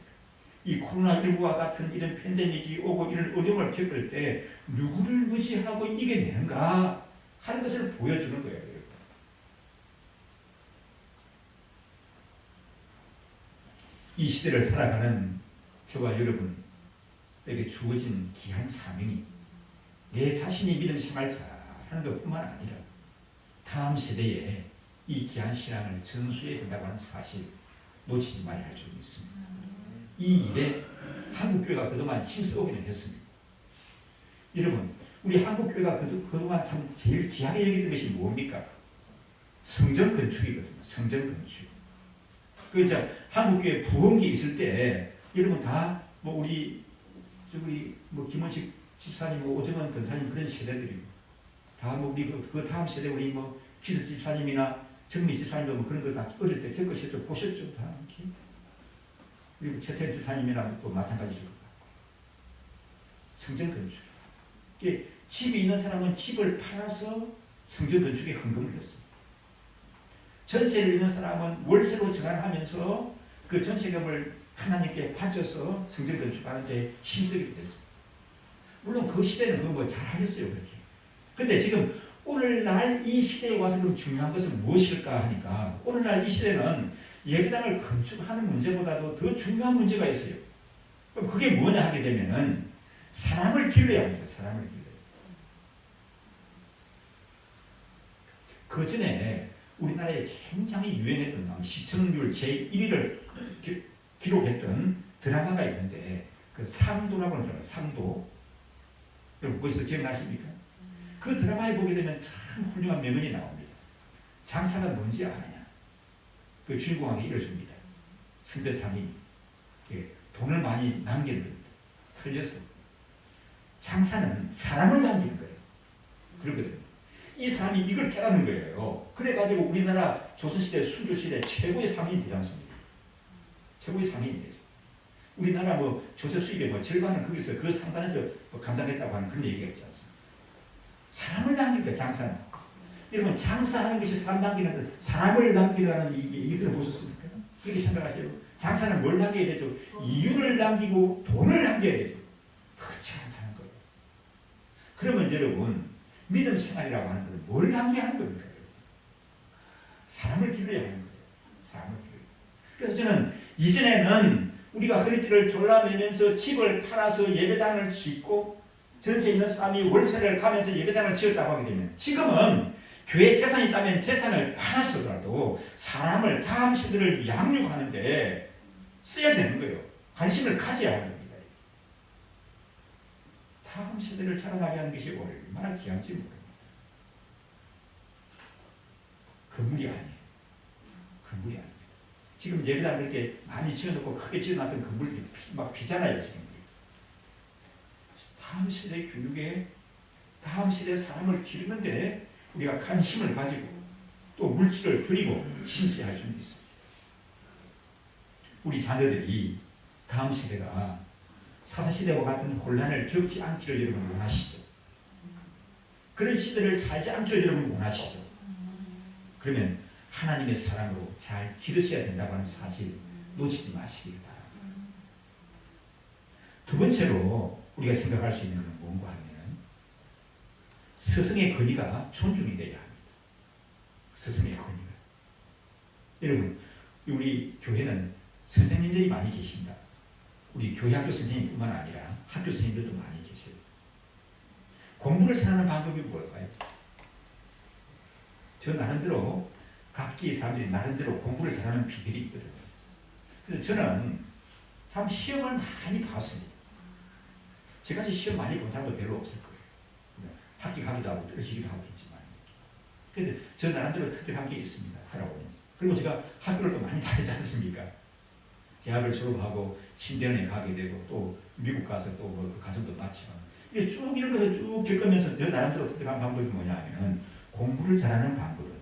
이 코로나19와 같은 이런 팬데믹이 오고 이런 어려움을 겪을 때 누구를 의지하고 이겨내는가 하는 것을 보여주는 거예요. 이 시대를 살아가는 저와 여러분에게 주어진 귀한 사명이 내 자신이 믿음 생활 잘하는 것뿐만 아니라 다음 세대에 이 귀한 신앙을 전수해야 된다고 하는 사실 놓치지 말아야 할 줄이 있습니다. 이 일에 한국교회가 그동안 힘써오기는 했습니다. 여러분, 우리 한국교회가 그동안 참 제일 귀하게 여기던 것이 뭡니까? 성전 건축이거든요. 성전 건축. 이제 한국교회 부흥기 있을 때 여러분 다 우리 김원식 집사님, 오정원 권사님 그런 세대들이고 다 우리 그 다음 세대 우리 기석 집사님이나 정미 집사님도 그런 거 다 어릴 때 겪으셨죠, 보셨죠, 다 이렇게. 그리고 최태현 집사님이랑 또 마찬가지죠. 성전 건축. 집이 있는 사람은 집을 팔아서 성전 건축에 헌금을 했습니다. 전세를 있는 사람은 월세로 전환하면서 그 전세금을 하나님께 바쳐서 성전 건축하는데 힘쓰게 됐습니다. 물론 그 시대는 그거 뭐 잘하셨어요, 그렇게. 근데 지금 오늘날 이 시대에 와서 그럼 중요한 것은 무엇일까 하니까 오늘날 이 시대는 예배당을 건축하는 문제보다도 더 중요한 문제가 있어요. 그럼 그게 뭐냐 하게 되면은 사람을 길러야 합니다. 사람을 길러야. 그 전에 우리나라에 굉장히 유행했던 시청률 제1위를 기록했던 드라마가 있는데 그 상도라고 하는 상도. 여러분 벌써 기억나십니까? 그 드라마에 보게 되면 참 훌륭한 명언이 나옵니다. 장사가 뭔지 아느냐? 그 주인공에게 이뤄줍니다. 선배상이 돈을 많이 남기는 겁니다. 틀렸어. 장사는 사람을 남기는 거예요. 그러거든요. 이 사람이 이걸 깨닫는 거예요. 그래가지고 우리나라 조선시대, 순조시대 최고의 상인이 되지 않습니까? 최고의 상인이 되죠. 우리나라 뭐 조세 수입의 뭐 절반은 거기서 그 상단에서 뭐 감당했다고 하는 그런 얘기가 있지 않습니까? 사람을 남기는 거예요, 장사는. 여러분, 장사하는 것이 사람 남기는, 사람을 남기라는 이게 들어보셨습니까? 그렇게 생각하세요. 장사는 뭘 남겨야 되죠? 이윤을 남기고 돈을 남겨야 되죠. 그렇지 않다는 거예요. 그러면 여러분, 믿음 생활이라고 하는 것은 뭘 남겨야 하는 겁니까? 사람을 길러야 하는 거예요. 사람을 길러야. 그래서 저는 이전에는 우리가 허리띠를 졸라매면서 집을 팔아서 예배당을 짓고 전세 있는 사람이 월세를 가면서 예배당을 지었다고 하게 되면 지금은 교회 재산이 있다면 재산을 팔았어도 사람을 다음 세대를 양육하는데 써야 되는 거예요. 관심을 가져야 하는 겁니다. 다음 세대를 자라나게 하는 것이 얼마나 귀한지 모릅니다. 건물이 아니에요. 건물이 아니에요. 지금 예배당 그렇게 많이 지어놓고 크게 지어놨던 건물들이 막 비잖아요. 지금. 다음 세대 교육에 다음 세대 사람을 기르는데 우리가 관심을 가지고 또 물질을 드리고 신세할 줄이 있습니다. 우리 자녀들이 다음 세대가 사사시대와 같은 혼란을 겪지 않기를 여러분 원하시죠? 그런 시대를 살지 않기를 여러분 원하시죠? 그러면 하나님의 사랑으로 잘 기르셔야 된다고 하는 사실 놓치지 마시길 바랍니다. 두 번째로 우리가 생각할 수 있는 것은 뭔가 하면 스승의 권위가 존중이 되어야 합니다. 스승의 권위가. 여러분, 우리 교회는 선생님들이 많이 계십니다. 우리 교회학교 선생님뿐만 아니라 학교 선생님들도 많이 계세요. 공부를 잘하는 방법이 뭘까요? 저 나름대로 각기 사람들이 나름대로 공부를 잘하는 비결이 있거든요. 그래서 저는 참 시험을 많이 봤습니다. 저같이 시험 많이 본 사람도 별로 없을 거예요. 합격하기도 하고 떨어지기도 하고 있지만. 그래서 저 나름대로 특별한 게 있습니다. 살아오면서. 그리고 제가 학교를 또 많이 다니지 않습니까? 대학을 졸업하고 신대원에 가게 되고 또 미국 가서 또 뭐 그 과정도 마치고 이게 쭉 이런 것을 쭉 겪으면서 저 나름대로 특별한 방법이 뭐냐면 공부를 잘하는 방법은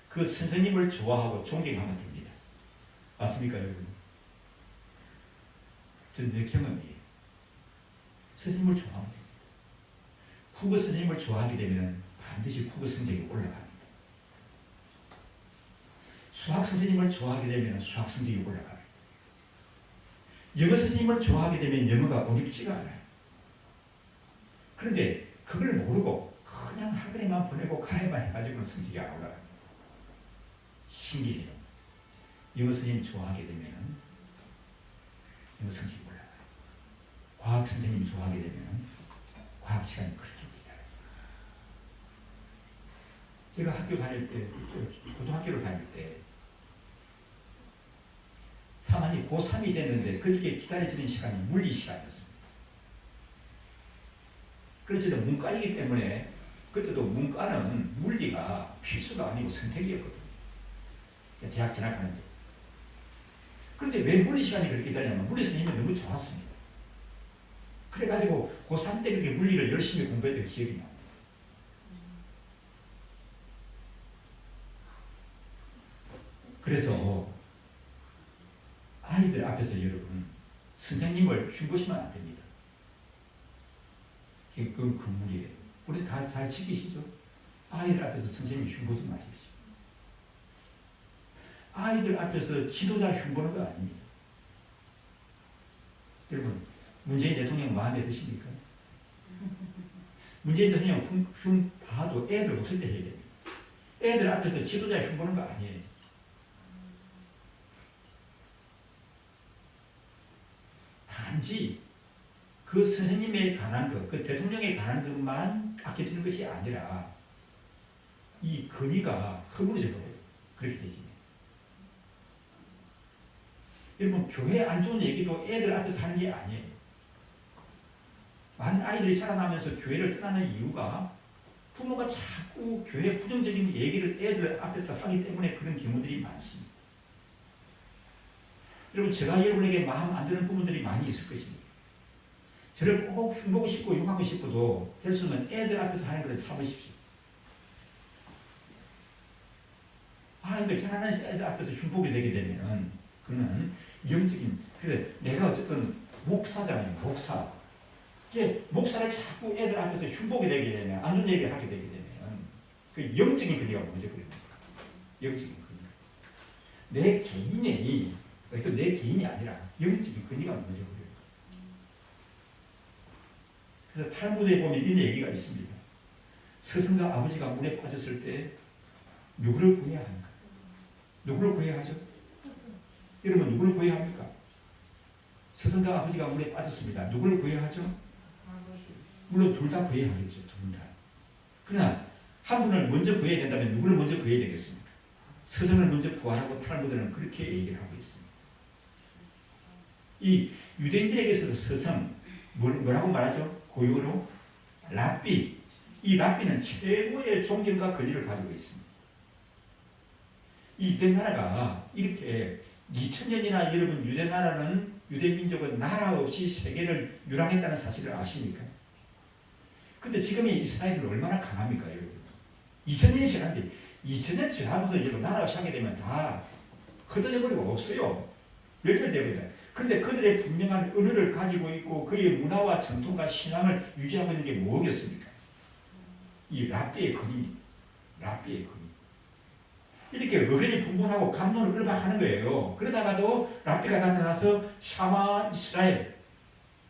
그 선생님을 좋아하고 존경하면 됩니다. 맞습니까 여러분? 저는 내 경험이에요. 선생님을 좋아하면 됩니다. 국어 선생님을 좋아하게 되면 반드시 국어 성적이 올라갑니다. 수학 선생님을 좋아하게 되면 수학 성적이 올라갑니다. 영어 선생님을 좋아하게 되면 영어가 어렵지가 않아요. 그런데 그걸 모르고 그냥 학원에만 보내고 가해만 해가지고는 성적이 안 올라갑니다. 신기해요. 영어 선생님 좋아하게 되면 영어 성적이 올라가요. 과학 선생님 좋아하게 되면 과학 시간이 그렇게 기다려요. 제가 학교 다닐 때, 고등학교를 다닐 때 사만이 고3이 됐는데 그렇게 기다려지는 시간이 물리 시간이었습니다. 그렇지도 문과이기 때문에 그때도 문과는 물리가 필수가 아니고 선택이었거든요. 대학 진학하는데. 그런데 왜 물리 시간이 그렇게 기다리냐면 물리 선생님이 너무 좋았습니다. 그래가지고 고3 때 그렇게 물리를 열심히 공부했던 기억이 납니다. 그래서 아이들 앞에서 여러분 선생님을 흉보시면 안 됩니다. 그건 건물이에요. 우리 다 잘 지키시죠? 아이들 앞에서 선생님이 흉보지 마십시오. 아이들 앞에서 지도자 흉보는 거 아닙니다. 여러분, 문재인 대통령 마음에 드십니까? 문재인 대통령 흉 봐도 애들 없을 때 해야 됩니다. 애들 앞에서 지도자 흉보는 거 아니에요. 단지 그 선생님에 관한 것, 그 대통령에 관한 것만 아껴지는 것이 아니라 이 근위가 허물어져 버려요. 그렇게 되지. 여러분, 교회 안 좋은 얘기도 애들 앞에서 하는 게 아니에요. 많은 아이들이 자라나면서 교회를 떠나는 이유가 부모가 자꾸 교회 부정적인 얘기를 애들 앞에서 하기 때문에 그런 경우들이 많습니다. 여러분, 제가 여러분에게 마음 안 드는 부모들이 많이 있을 것입니다. 저를 꼭 흉보고 싶고 욕하고 싶어도 될 수 없는 애들 앞에서 하는 것을 참으십시오. 근데 자라나는 애들 앞에서 흉보게 되게 되면 그는 영적인, 그래 내가 어쨌든 목사잖아요. 목사. 목사를 자꾸 애들 앞에서 흉보게 되게 되면, 안 좋은 얘기를 하게 되게 되면 그 영적인 근위가 먼저 버립니다. 영적인 근위. 내 개인이, 내 개인이 아니라 영적인 근위가 먼저 버려요. 그래서 탈무드에 보면 이런 얘기가 있습니다. 스승과 아버지가 물에 빠졌을 때 누구를 구해야 하는가? 누구를 구해야 하죠? 여러분, 누구를 구해야 합니까? 스승과 아버지가 물에 빠졌습니다. 누구를 구해야 하죠? 물론 둘 다 구해야 하겠죠. 둘 다. 그러나 한 분을 먼저 구해야 된다면 누구를 먼저 구해야 되겠습니까? 스승을 먼저 구하라고 탈무드는 그렇게 얘기를 하고 있습니다. 이 유대인들에게 있어서 스승, 뭐라고 말하죠? 고유어로 랍비. 이 랍비는 최고의 존경과 권위를 가지고 있습니다. 이 유대 나라가 이렇게 2000년이나 여러분 유대 나라는, 유대 민족은 나라 없이 세계를 유랑했다는 사실을 아십니까? 근데 지금의 이스라엘은 얼마나 강합니까, 여러분? 2000년이 지났는데 2000년 지나면서 여러분 나라 없이 하게 되면 다 흩어져 버리고 없어요. 멸절되어버린다. 그런데 그들의 분명한 언어를 가지고 있고 그의 문화와 전통과 신앙을 유지하고 있는 게 뭐겠습니까? 이 랍비의 근입니다. 랍비의 근이. 이렇게 의견이 분분하고 감론을 을박하는 거예요. 그러다가도 랍비가 나타나서 샤마 이스라엘,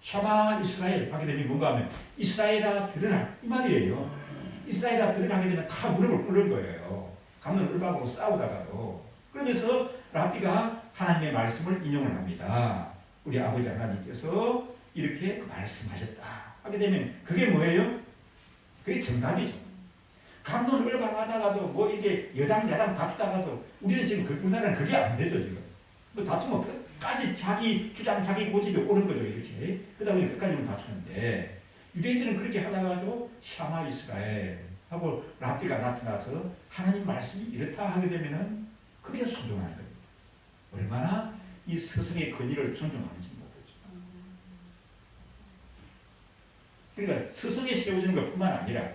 샤마 이스라엘 하게 되면 뭔가 하면 이스라엘아 들으라 이 말이에요. 이스라엘아 들으라 하게 되면 다 무릎을 꿇는 거예요. 감론을 을박하고 싸우다가도. 그러면서 랍비가 하나님의 말씀을 인용을 합니다. 우리 아버지 하나님께서 이렇게 말씀하셨다 하게 되면 그게 뭐예요? 그게 정답이죠. 감론을 을박하다가도 뭐 이게 여당 야당 다투다가도 우리는 지금 우리나라는 그게 안 되죠. 지금 뭐 다투면 끝까지 자기 주장 자기 고집이 오는 거죠. 이렇게 그러다 보니 끝까지 다투는데 유대인들은 그렇게 하다가도 샤마 이스라엘 하고 랍비가 나타나서 하나님 말씀이 이렇다 하게 되면은 그게 순종하는 겁니다. 얼마나 이 스승의 권위를 존중하는지 모르죠. 그러니까 스승이 세워지는 것뿐만 아니라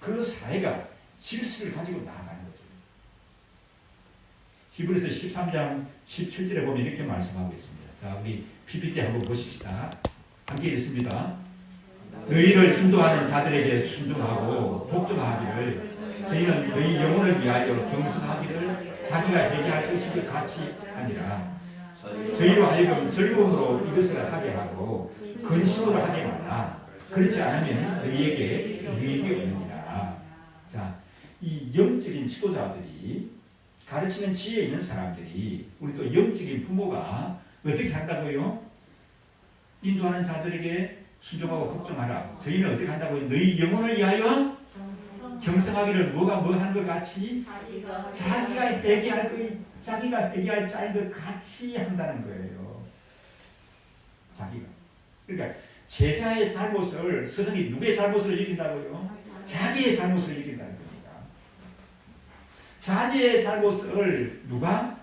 그 사회가 질서를 가지고 나아가는 거죠. 히브리서 13장 17절에 보면 이렇게 말씀하고 있습니다. 자, 우리 PPT 한번 보십시다. 함께 읽습니다. 너희를 인도하는 자들에게 순종하고 복종하기를, 저희는 너희 영혼을 위하여 경성하기를 자기가 회개할 것이 같이 하니라. 저희로 하여금 즐거움으로 이것을 하게 하고 근심으로 하게 말라. 그렇지 않으면 너희에게 유익이 없느니라. 자, 이 영적인 지도자들이, 가르치는 지혜 있는 사람들이, 우리 또 영적인 부모가 어떻게 한다고요? 인도하는 자들에게 순종하고 복종하라. 저희는 어떻게 한다고요? 너희 영혼을 위하여 경성하기를, 뭐가 뭐 하는 것 같이? 자기가 회개할 자인 것 같이 한다는 거예요. 자기가. 그러니까 제자의 잘못을, 스승이 누구의 잘못을 이긴다고요? 자기의 잘못을 이긴다는 겁니다. 자기의 잘못을 누가?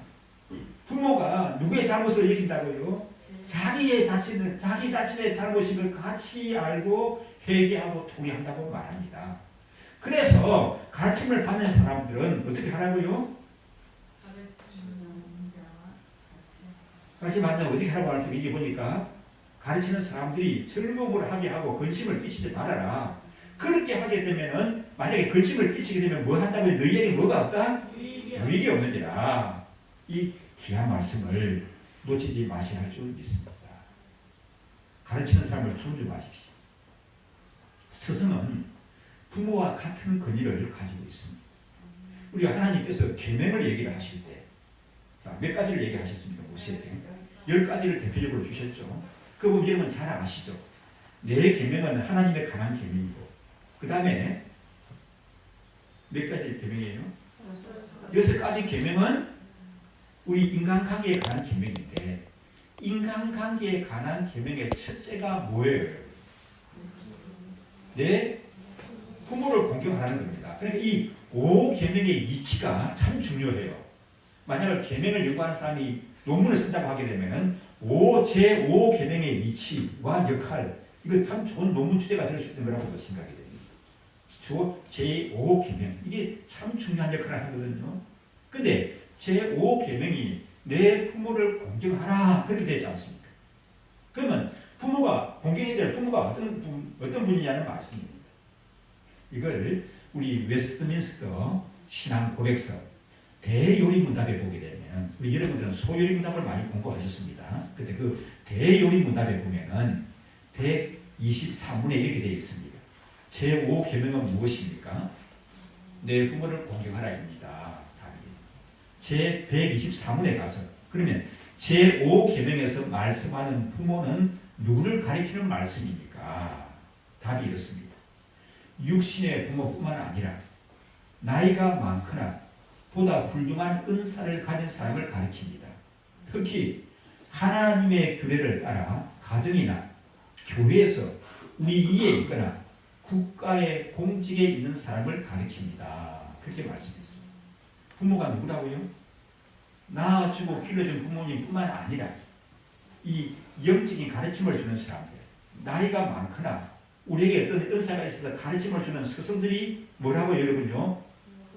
부모가 누구의 잘못을 이긴다고요? 자기 자신의 잘못임을 같이 알고 회개하고 통회한다고 말합니다. 그래서 가르침을 받는 사람들은 어떻게 하라고요? 가르침 받는 어떻게 하라고 하는지 이게 보니까 가르치는 사람들이 즐거움을 하게 하고 근심을 끼치지 말아라. 그렇게 하게 되면은 만약에 근심을 끼치게 되면 뭐 한다면 너희에게 뭐가 없다? 유익이 없느니라. 이 귀한 말씀을 놓치지 마셔야 할 줄 믿습니다. 가르치는 사람을 존중하십시오. 스승은 부모와 같은 권위를 가지고 있습니다. 우리 하나님께서 계명을 얘기를 하실 때, 자, 몇 가지를 얘기하셨습니까? 모세에게 10가지를 대표적으로 주셨죠. 그 부분 여러분 잘 아시죠? 네 계명은 하나님에 관한 계명이고, 그 다음에 몇 가지 계명이에요? 6가지 계명은 우리 인간관계에 관한 계명인데, 인간관계에 관한 계명의 첫째가 뭐예요? 내 부모를 공경하는 겁니다. 그러니까 이 5계명의 이치가 참 중요해요. 만약 계명을 연구하는 사람이 논문을 쓴다고 하게 되면 제5계명의 이치와 역할, 이거 참 좋은 논문 주제가 될 수 있는 거라고 생각이 됩니다. 제5계명, 이게 참 중요한 역할을 하거든요. 근데 제5계명이 내 부모를 공경하라 그렇게 되지 않습니까? 그러면 부모가 공경해야 될 부모가 어떤 분이냐는 말씀입니다. 이걸 우리 웨스트민스터 신앙 고백서 대요리문답에 보게 되면, 우리 여러분들은 소요리문답을 많이 공부하셨습니다. 그때 그 대요리문답에 보면은 123문에 이렇게 되어 있습니다. 제5계명은 무엇입니까? 내 부모를 공경하라입니다. 제 124문에 가서, 그러면 제5계명에서 말씀하는 부모는 누구를 가리키는 말씀입니까? 답이 이렇습니다. 육신의 부모뿐만 아니라 나이가 많거나 보다 훌륭한 은사를 가진 사람을 가리킵니다. 특히 하나님의 규례를 따라 가정이나 교회에서 우리 위에 있거나 국가의 공직에 있는 사람을 가리킵니다. 그렇게 말씀했습니다. 부모가 누구라고요? 낳아주고 길러준 부모님뿐만 아니라 이 영적인 가르침을 주는 사람들, 나이가 많거나 우리에게 어떤 은사가 있어서 가르침을 주는 스승들이 뭐라고 여러분요?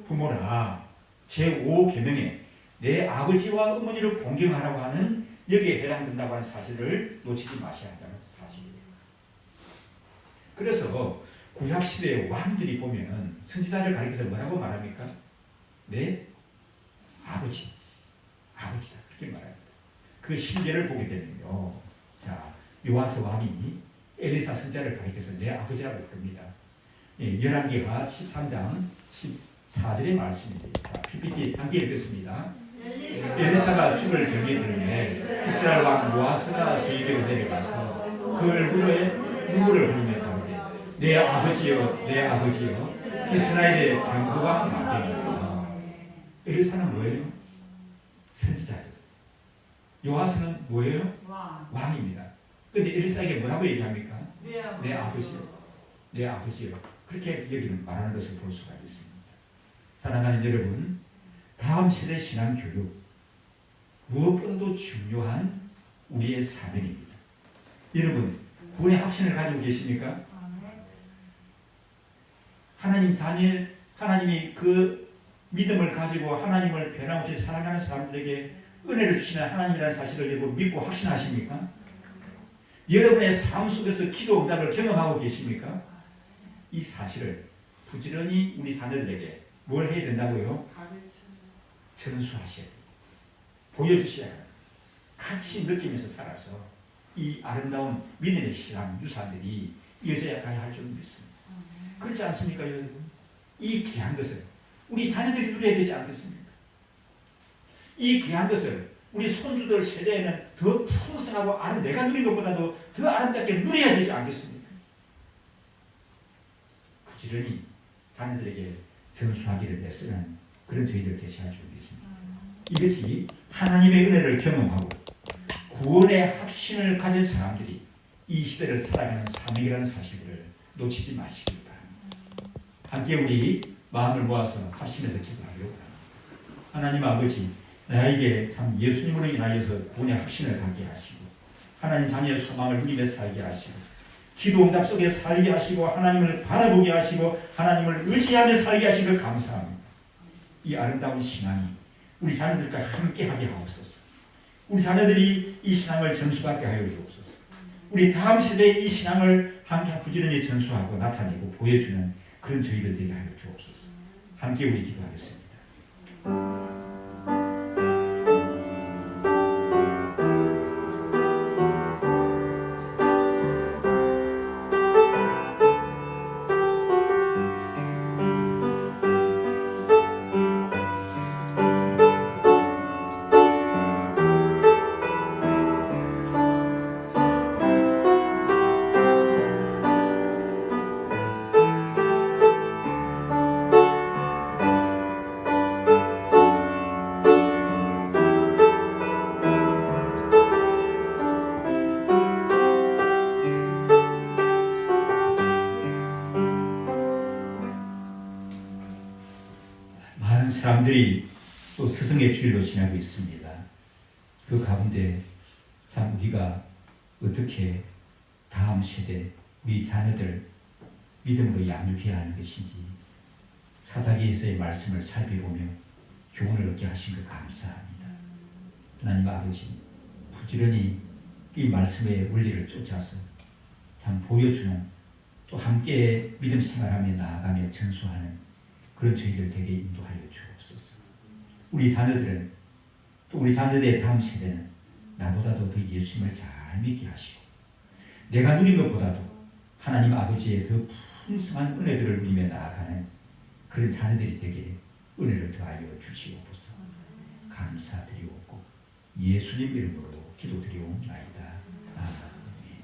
부모라. 제5계명에 내 아버지와 어머니를 공경하라고 하는 여기에 해당된다고 하는 사실을 놓치지 마셔야 한다는 사실이에요. 그래서 구약시대의 왕들이 보면 선지자를 가리켜서 뭐라고 말합니까? 내 아버지다 그렇게 말합니다. 그 신뢰를 보게 되면요, 자, 요아스 왕이 엘리사 선지자를 가리켜서 내 아버지라고 부릅니다. 열왕기하 13장 14절의 말씀입니다. PPT 함께 읽겠습니다. 엘리사가 죽을 병에 들음에 이스라엘 왕 요아스가 저희에게로 내려가서 그 얼굴에 눈물을 흘리며 가로되 내 아버지여 내 아버지여 이스라엘의 병거가 마병이다. 엘리사는 뭐예요? 선지자죠. 요아스는 뭐예요? 왕입니다. 그런데 엘리사에게 뭐라고 얘기합니까? 내 아버지요. 내 아버지요. 그렇게 여기는 말하는 것을 볼 수가 있습니다. 사랑하는 여러분, 다음 세대 신앙 교육, 무엇보다도 중요한 우리의 사명입니다. 여러분, 구원의 확신을 가지고 계십니까? 하나님 자녀, 하나님이 그 믿음을 가지고 하나님을 변함없이 사랑하는 사람들에게 은혜를 주시는 하나님이라는 사실을 여러분 믿고 확신하십니까? 여러분의 삶 속에서 기도 응답을 경험하고 계십니까? 이 사실을 부지런히 우리 자녀들에게 뭘 해야 된다고요? 전수하셔야 돼요. 보여주셔야 돼요. 같이 느끼면서 살아서 이 아름다운 믿음의 신앙 유산들이 이어져야 할 줄 믿습니다. 그렇지 않습니까, 여러분? 이 귀한 것을 우리 자녀들이 누려야 되지 않겠습니까? 이 귀한 것을 우리 손주들 세대에는 더 풍성하고 내가 누린 것보다도 더 아름답게 누려야 되지 않겠습니까? 부지런히 자녀들에게 전수하기를 애쓰는 그런 저희들 계시할 줄 믿습니다. 이것이 하나님의 은혜를 경험하고 구원의 확신을 가진 사람들이 이 시대를 살아가는 사명이라는 사실들을 놓치지 마시기 바랍니다. 함께 우리 마음을 모아서 합심해서 기도하려고 합니다. 하나님 아버지, 나에게 참 예수님으로 인하여서 구원의 확신을 갖게 하시고 하나님 자녀의 소망을 누리며 살게 하시고 기도 응답 속에 살게 하시고 하나님을 바라보게 하시고 하나님을 의지하며 살게 하신 것 감사합니다. 이 아름다운 신앙이 우리 자녀들과 함께 하게 하옵소서. 우리 자녀들이 이 신앙을 전수받게 하여 주옵소서. 우리 다음 세대의 이 신앙을 함께 부지런히 전수하고 나타내고 보여주는 그런 저희들 되게 하여 주옵소서. 함께 우리 기도하겠습니다. 많은 사람들이 또 스승의 주일로 지나고 있습니다. 그 가운데 참 우리가 어떻게 다음 세대 우리 자녀들 믿음으로 양육해야 하는 것인지 사사기에서의 말씀을 살펴보며 교훈을 얻게 하신 것 감사합니다. 하나님 아버지, 부지런히 이 말씀의 원리를 쫓아서 참 보여주는, 또 함께 믿음 생활하며 나아가며 전수하는 그런 저희들 되게 인도하여 주옵소서. 우리 자녀들은, 또 우리 자녀들의 다음 세대는 나보다도 더 예수님을 잘 믿게 하시고, 내가 누린 것보다도 하나님 아버지의 더 풍성한 은혜들을 누리며 나아가는 그런 자녀들이 되게 은혜를 더하여 주시옵소서. 감사드리옵고 예수님 이름으로 기도드리옵나이다.